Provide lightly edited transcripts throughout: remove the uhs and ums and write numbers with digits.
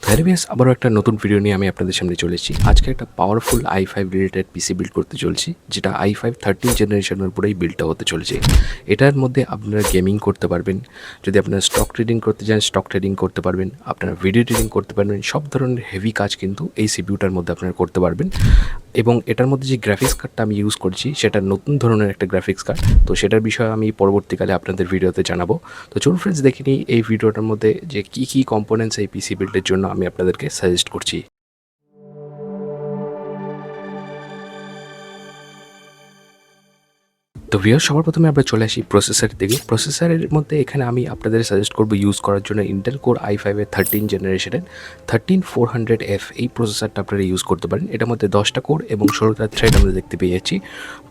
হ্যারিভিয়াস আবারও একটা নতুন ভিডিও নিয়ে আমি আপনাদের সামনে চলেছি। আজকে একটা powerful i5 related PC build করতে চলছি, যেটা i5 13 জেনারেশনের উপরেই বিল্ডটা হতে চলেছে। এটার মধ্যে আপনারা গেমিং করতে পারবেন, যদি আপনারা স্টক ট্রেডিং করতে চান স্টক ট্রেডিং করতে পারবেন, আপনারা ভিডিও ট্রেডিং করতে পারবেন, সব ধরনের হেভি কাজ কিন্তু এই সিপিইউটার মধ্যে আপনারা করতে পারবেন। এবং এটার মধ্যে যে গ্রাফিক্স কার্ডটা আমি ইউজ করছি সেটা নতুন ধরনের একটা গ্রাফিক্স কার্ড, তো সেটার বিষয়ে আমি পরবর্তীকালে আপনাদের ভিডিওতে জানাবো। তো চলুন ফ্রেন্ডস, দেখে নিই এই ভিডিওটার মধ্যে যে কী কম্পোনেন্টস এই পিসি বিল্ডের জন্য আমি আপনাদেরকে সাজেস্ট করছি। তো ভিউয়ার্স, সবার প্রথমে আমরা চলে আসি প্রসেসরের দিকে। প্রসেসরের মধ্যে এখানে আমি আপনাদের সাজেস্ট করবো ইউজ করার জন্য ইন্টেল কোর i5 এর 13 জেনারেশনের 13400F এই প্রসেসরটা আপনারা ইউজ করতে পারেন। এটার মধ্যে 10টা কোর এবং 16টা থ্রেড আমরা দেখতে পেয়ে যাচ্ছি।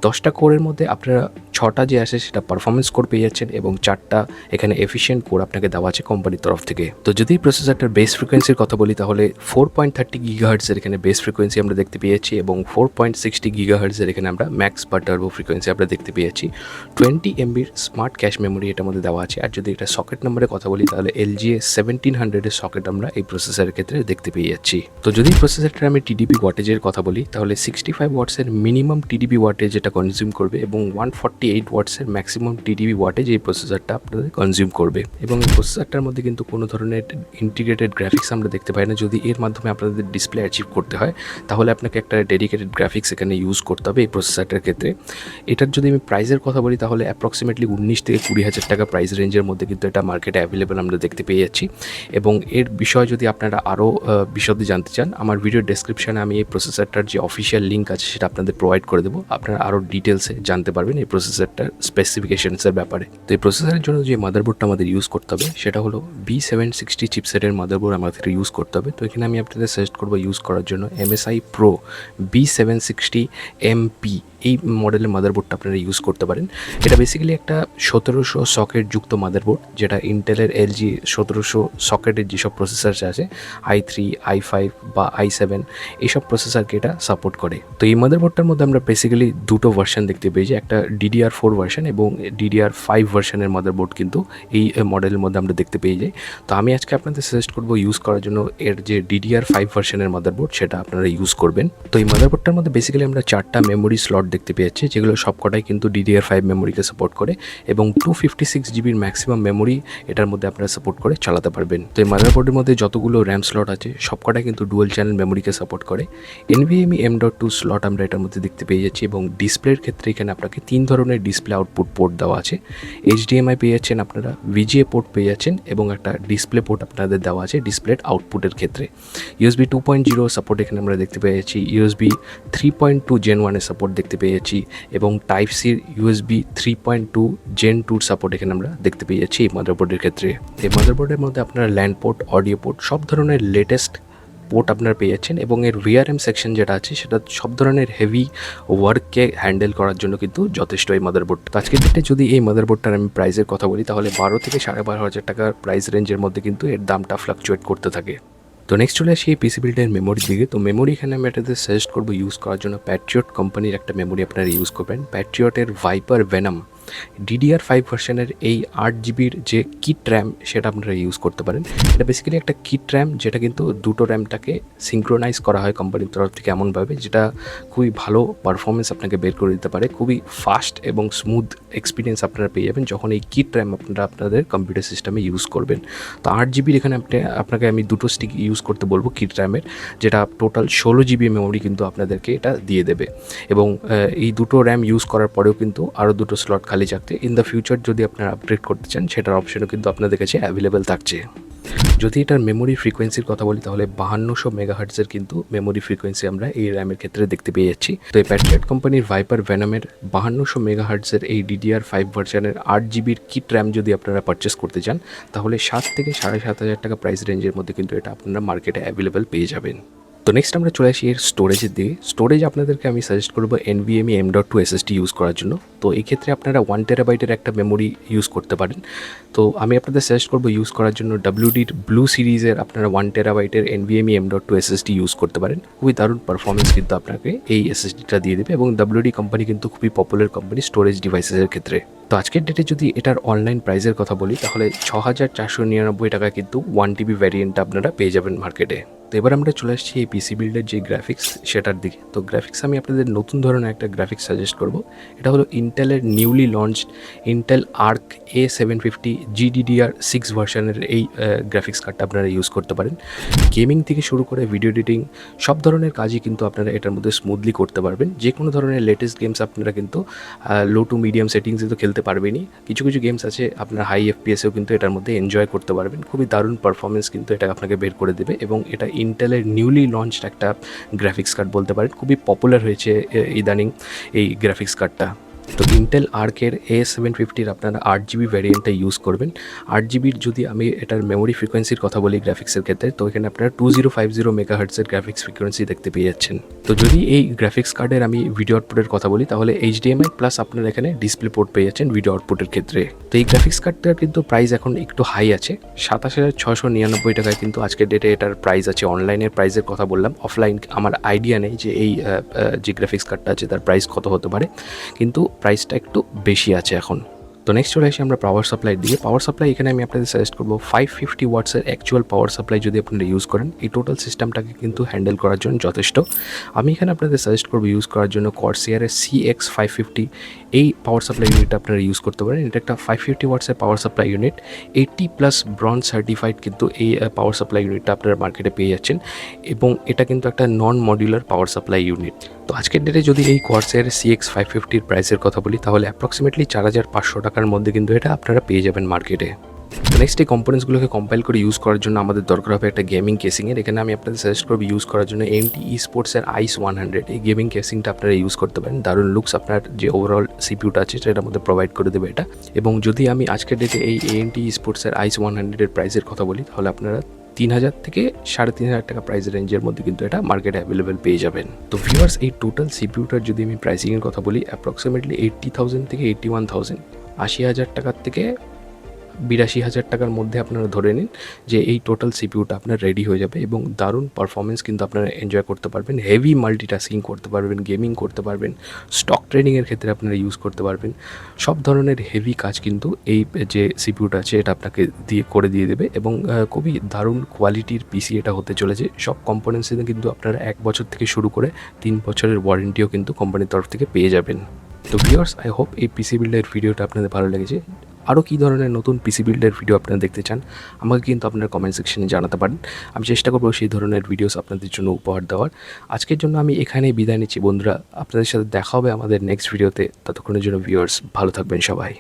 10টা কোরের মধ্যে আপনারা 6টা যে আসে সেটা পারফরমেন্স কোর পেয়ে যাচ্ছেন এবং 4টা এখানে এফিশিয়েন্ট কোর আপনাকে দেওয়া আছে কোম্পানির তরফ থেকে। তো যদি প্রসেসরটার বেস ফ্রিকোয়েন্সির কথা বলি তাহলে 4.30 GHz এর এখানে বেস ফ্রিকোয়েন্সি আমরা দেখতে পেয়েছি এবং 4.60 GHz এর এখানে আমরা ম্যাক্স বা টার্বো ফ্রিকোয়েন্সি আমরা দেখতে পেয়েছি। 20 MB স্মার্ট ক্যাশ মেমোরি এটার মধ্যে দেওয়া আছে। আর যদি এটা সকেট নাম্বারের কথা বলি তাহলে LGA 1700 এর সকেট আমরা এই প্রসেসরের ক্ষেত্রে দেখতে পেয়ে যাচ্ছি। তো যদি প্রসেসরটার আমি টিডিপি ওয়াটেজের কথা বলি তাহলে 65 ওয়াটসের মিনিমাম টিডিপি ওয়াটেজ এটা কনজিউম করবে এবং 148 ওয়াটসের ম্যাক্সিমাম টিডিপি ওয়াটেজ এই প্রসেসরটা আপনাদের কনজিউম করবে। এবং এই প্রসেসরটার মধ্যে কিন্তু কোনো ধরনের ইন্টিগ্রেটেড গ্রাফিক্স আমরা দেখতে পাই না। যদি এর মাধ্যমে আপনাদের ডিসপ্লে অ্যাচিভ করতে হয় তাহলে আপনাকে একটা ডেডিকেটেড গ্রাফিক্স এখানে ইউজ করতে হবে এই প্রসেসরটার ক্ষেত্রে। এটার যদি আমি প্রাইসের কথা বলি তাহলে অ্যাপ্রক্সিমেটলি 19 থেকে 20,000 টাকা প্রাইস রেঞ্জের মধ্যে কিন্তু এটা মার্কেটে অ্যাভেলেবেল আমরা দেখতে পেয়ে যাচ্ছি। এবং এর বিষয়ে যদি আপনারা আরও বিশদে জানতে চান, আমার ভিডিও ডেসক্রিপশানে আমি এই প্রসেসরটার যে অফিসিয়াল লিঙ্ক আছে সেটা আপনাদের প্রোভাইড করে দেবো। আপনারা আরও ডিটেলসে জানতে পারবেন এই প্রসেসরটার স্পেসিফিকেশনসের ব্যাপারে। তো এই প্রসেসরের জন্য যে মাদারবোর্ডটা আমাদের ইউজ করতে হবে সেটা হলো B760 চিপসেটের মাদারবোর্ড আমাদের ইউজ করতে হবে। তো এখানে আমি আপনাদের সাজেস্ট করবো ইউজ করার জন্য MSI Pro B760MP এই মডেলের মাদারবোর্ডটা আপনারা ইউজ করতে পারেন। এটা বেসিক্যালি একটা 1700 সকেট যুক্ত মাদারবোর্ড, যেটা ইন্টেলের LG 1700 সকেটের যেসব প্রসেসর আছে i3, i5 বা i7 এইসব প্রসেসরকে এটা সাপোর্ট করে। তো এই মাদারবোর্ডটার মধ্যে আমরা বেসিক্যালি দুটো ভার্সন দেখতে পেয়েছি, একটা DDR4 ভার্সন এবং DDR5 ভার্সনের মাদারবোর্ড কিন্তু এই মডেলের মধ্যে আমরা দেখতে পেয়ে যাই। তো আমি আজকে আপনাদের সাজেস্ট করবো ইউজ করার জন্য এর যে DDR5 ভার্সনের মাদারবোর্ড সেটা আপনারা ইউজ করবেন। তো এই মাদারবোর্ডটার মধ্যে বেসিক্যালি আমরা 4টা মেমোরি স্লট দেখতে পেয়েছি, যেগুলো সবকটাই কিন্তু DDR5 মেমোরিকে সাপোর্ট করে এবং 256 জিবির ম্যাক্সিমাম মেমোরি এটার মধ্যে আপনারা সাপোর্ট করে চালাতে পারবেন। তো এই মাদারবোর্ডের মধ্যে যতগুলো র্যাম স্লট আছে সবকটাই কিন্তু ডুয়াল চ্যানেল মেমোরিকে সাপোর্ট করে। NVMe M.2 স্লট আমরা এটার মধ্যে দেখতে পেয়ে যাচ্ছি এবং ডিসপ্লের ক্ষেত্রে এখানে আপনাকে 3 ধরনের ডিসপ্লে আউটপুট পোর্ট দেওয়া আছে। HDMI পেয়ে যাচ্ছেন আপনারা, VGA পোর্ট পেয়ে যাচ্ছেন এবং একটা ডিসপ্লে পোর্ট আপনাদের দেওয়া আছে ডিসপ্লের আউটপুটের ক্ষেত্রে। USB 2.0 সাপোর্ট এখানে আমরা দেখতে পেয়ে যাচ্ছি, USB 3.2 Gen 1 এর সাপোর্ট দেখতে পেয়ে যাচ্ছি এবং type C USB 3.2 Gen 2 support এখানে আমরা দেখতে পেয়ে যাচ্ছি এই মাদারবোর্ডের ক্ষেত্রে। এই মাদারবোর্ডের মধ্যে আপনারা ল্যান্ড পোর্ট, অডিও পোর্ট সব ধরনের লেটেস্ট পোর্ট আপনারা পেয়ে যাচ্ছেন এবং এর VRM সেকশন যেটা আছে সেটা সব ধরনের হেভি ওয়ার্ককে হ্যান্ডেল করার জন্য কিন্তু যথেষ্ট এই মাদারবোর্ড। আজকের ডেটে যদি এই মাদারবোর্ডটার আমি প্রাইসের কথা বলি তাহলে 12 থেকে 12,500 টাকার প্রাইস রেঞ্জের মধ্যে কিন্তু এর দামটা ফ্লাকচুয়েট করতে থাকে। তো নেক্সট চলে আসি এই পিসি বিল্ডের মেমোরির দিকে। তো মেমোরি এখানে আমি এটাতে সাজেস্ট করবো ইউজ করার জন্য প্যাট্রিয়ট কোম্পানির একটা মেমোরি আপনারা ইউজ করবেন। প্যাট্রিয়টের ভাইপার ভেনাম DDR5 ভার্সনের এই 8 জিবির যে কিট র্যাম সেটা আপনারা ইউজ করতে পারেন। এটা বেসিক্যালি একটা কিট র্যাম যেটা কিন্তু দুটো র্যামটাকে সিঙ্ক্রোনাইজ করা হয় কোম্পানির তরফ থেকে এমনভাবে যেটা খুবই ভালো পারফরমেন্স আপনাকে বের করে দিতে পারে। খুবই ফাস্ট এবং স্মুথ এক্সপিরিয়েন্স আপনারা পেয়ে যাবেন যখন এই কিট র্যাম আপনারা আপনাদের কম্পিউটার সিস্টেমে ইউজ করবেন। তো 8 জিবির এখানে আপনাকে আমি দুটো স্টিক ইউজ করতে বলবো কিট র্যামের, যেটা টোটাল 16 জিবি মেমোরি কিন্তু আপনাদেরকে এটা দিয়ে দেবে। এবং এই দুটো র্যাম ইউজ করার পরেও কিন্তু আরও দুটো স্লট খালি থাকতে ইন দ্য ফিউচার যদি আপনারা আপগ্রেড করতে চান সেটার অপশনও কিন্তু আপনাদের কাছে অ্যাভেলেবেল থাকছে। যদি এটার মেমোরি ফ্রিকোয়েন্সির কথা বলি তাহলে 5200 মেগাহার্টজের কিন্তু মেমোরি ফ্রিকোয়েন্সি আমরা এই র্যামের ক্ষেত্রে দেখতে পেয়ে যাচ্ছি। তো এই প্যাট্রিয়ট কোম্পানির ভাইপার ভেনামের 5200 মেগাহার্টজের এই DDR5 ভার্সনের 8 জিবির কিট র্যাম যদি আপনারা পারচেস করতে চান তাহলে 7 থেকে 7,500 টাকা প্রাইস রেঞ্জের মধ্যে কিন্তু এটা আপনারা মার্কেটে অ্যাভেলেবেল পেয়ে যাবেন। তো নেক্সট আমরা চলে আসি এর স্টোরেজের দিকে। স্টোরেজ আপনাদেরকে আমি সাজেস্ট করবো NVMe M.2 SSD ইউজ করার জন্য। তো এই ক্ষেত্রে আপনারা 1 টেরাবাইটের একটা মেমোরি ইউজ করতে পারেন। তো আমি আপনাদের সাজেস্ট করবো ইউজ করার জন্য WDর ব্লু সিরিজের আপনারা 1 টেরাবাইটের NVMe M.2 SSD ইউজ করতে পারেন। খুবই দারুণ পারফরমেন্স কিন্তু আপনাকে এই SSDটা দিয়ে দেবে, এবং WD কোম্পানি কিন্তু খুবই পপুলার কোম্পানি স্টোরেজ ডিভাইসেসের ক্ষেত্রে। তো আজকের ডেটে যদি এটার অনলাইন প্রাইসের কথা বলি, তাহলে 6,499 টাকা কিন্তু 1 TB ভ্যারিয়েন্টটা আপনারা পেয়ে যাবেন মার্কেটে। তো এবার আমরা চলে আসছি এই পিসি বিল্ডের যে গ্রাফিক্স সেটার দিকে। তো গ্রাফিক্স আমি আপনাদের নতুন ধরনের একটা গ্রাফিক্স সাজেস্ট করব। এটা হলো ইন্টেলের newly launched Intel arc A750 GDDR6 ভার্সনের এই গ্রাফিক্স কার্ডটা আপনারা ইউজ করতে পারেন। গেমিং থেকে শুরু করে ভিডিও এডিটিং সব ধরনের কাজই কিন্তু আপনারা এটার মধ্যে স্মুথলি করতে পারবেন। যে কোনো ধরনের লেটেস্ট গেমস আপনারা কিন্তু লো টু মিডিয়াম সেটিংসে তো খেলতে পারবেনই, কিছু কিছু গেমস আছে আপনার হাই FPSেও কিন্তু এটার মধ্যে এনজয় করতে পারবেন। খুবই দারুণ পারফরমেন্স কিন্তু এটা আপনাকে বের করে দেবে, এবং এটা ইন্টেলের নিউলি লঞ্চড একটা গ্রাফিক্স কার্ড বলতে পারেন। খুবই পপুলার হয়েছে ইদানিং এই গ্রাফিক্স কার্ডটা। তো ইন্টেল আর্কের A750 আপনারা 8GB ভ্যারিয়েন্টটা ইউজ করবেন। 8GBর যদি আমি এটার মেমোরি ফ্রিকোয়েন্সির কথা বলি গ্রাফিক্সের ক্ষেত্রে, তো এখানে আপনারা 2050 মেগাহার্টজের গ্রাফিক্স ফ্রিকোয়েন্সি দেখতে পেয়ে যাচ্ছেন। তো যদি এই গ্রাফিক্স কার্ডের আমি ভিডিও আউটপুটের কথা বলি, তাহলে HDMI প্লাস আপনারা এখানে ডিসপ্লে পোর্ট পেয়ে যাচ্ছেন ভিডিও আউটপুটের ক্ষেত্রে। তো এই গ্রাফিক্স কার্ডটার কিন্তু প্রাইস এখন একটু হাই আছে, 27,699 টাকায় কিন্তু আজকের ডেটে এটার প্রাইস আছে। অনলাইনের প্রাইসের কথা বললাম, অফলাইন আমার আইডিয়া নেই যে এই যে গ্রাফিক্স কার্ডটা আছে তার প্রাইস কত হতে পারে, কিন্তু প্রাইসটা একটু বেশি আছে এখন। তো নেক্সট চলে আসি আমরা পাওয়ার সাপ্লাইয়ের দিকে। পাওয়ার সাপ্লাই এখানে আমি আপনাদের সাজেস্ট করবো 550 ওয়াটসের অ্যাকচুয়াল পাওয়ার সাপ্লাই যদি আপনারা ইউজ করেন, এই টোটাল সিস্টেমটাকে কিন্তু হ্যান্ডেল করার জন্য যথেষ্ট। আমি এখানে আপনাদের সাজেস্ট করবো ইউজ করার জন্য কর্সিয়ারের CX550 এই পাওয়ার সাপ্লাই ইউনিটটা আপনারা ইউজ করতে পারেন। এটা একটা 550 ওয়াটসের power supply unit, 80+ bronze certified কিন্তু এই পাওয়ার সাপ্লাই ইউনিটটা আপনারা মার্কেটে পেয়ে যাচ্ছেন, এবং এটা কিন্তু একটা নন মডিউলার পাওয়ার সাপ্লাই ইউনিট। তো আজকের ডেটে যদি এই কর্সের CX550 প্রাইসের কথা বলি, তাহলে অ্যাপ্রক্সিমেটলি 4,500 টাকার মধ্যে কিন্তু এটা আপনারা পেয়ে যাবেন মার্কেটে। তো নেক্সট এই কম্পোনেন্টসগুলোকে কম্পাইল করে ইউজ করার জন্য আমাদের দরকার হবে একটা গেমিং কেসিংয়ের। এখানে আমি আপনাদের সাজেস্ট করবো ইউজ করার জন্য AMD eSportsের ICE100 এই গেমিং কেসিংটা আপনারা ইউজ করতে পারেন। দারুণ লুকস আপনার যে ওভারঅল সিপিউটা আছে সেটার মধ্যে প্রোভাইড করে দেবে এটা। এবং যদি আমি আজকের ডেটে এই AMD eSportsের ICE100 এর প্রাইসের কথা বলি, তাহলে আপনারা 3,000 থেকে 3,500 টাকা প্রাইস রেঞ্জের মধ্যে কিন্তু এটা মার্কেটে অ্যাভেলেবেল পেয়ে যাবেন। তো ভিউয়ার্স, এই টোটাল সিপিউটার যদি আমি প্রাইসিংয়ের কথা বলি, অ্যাপ্রক্সিমেটলি 80,000 থেকে 81,000, 80,000 টাকার থেকে 82,000 টাকার মধ্যে আপনারা ধরে নিন যে এই টোটাল সিপিউটা আপনার রেডি হয়ে যাবে, এবং দারুণ পারফরমেন্স কিন্তু আপনারা এনজয় করতে পারবেন। হেভি মাল্টিটাস্কিং করতে পারবেন, গেমিং করতে পারবেন, স্টক ট্রেডিংয়ের ক্ষেত্রে আপনারা ইউজ করতে পারবেন। সব ধরনের হেভি কাজ কিন্তু এই যে সিপিউটা আছে এটা আপনাকে করে দিয়ে দেবে, এবং খুবই দারুণ কোয়ালিটির পিসি এটা হতে চলেছে। সব কম্পোনেন্টসে কিন্তু আপনারা 1 বছর থেকে শুরু করে 3 বছরের ওয়ারেন্টিও কিন্তু কোম্পানির তরফ থেকে পেয়ে যাবেন। তো ভিউয়ার্স, আই হোপ এই পিসি বিল্ডের ভিডিওটা আপনাদের ভালো লেগেছে। আরও কী ধরনের নতুন পিসি বিল্ডের ভিডিও আপনারা দেখতে চান আমাকে কিন্তু আপনার কমেন্ট সেকশনে জানাতে পারেন। আমি চেষ্টা করবো সেই ধরনের ভিডিওস আপনাদের জন্য উপহার দেওয়ার। আজকের জন্য আমি এখানেই বিদায় নিচ্ছি বন্ধুরা। আপনাদের সাথে দেখা হবে আমাদের নেক্সট ভিডিওতে। ততক্ষণের জন্য ভিউয়ার্স ভালো থাকবেন সবাই।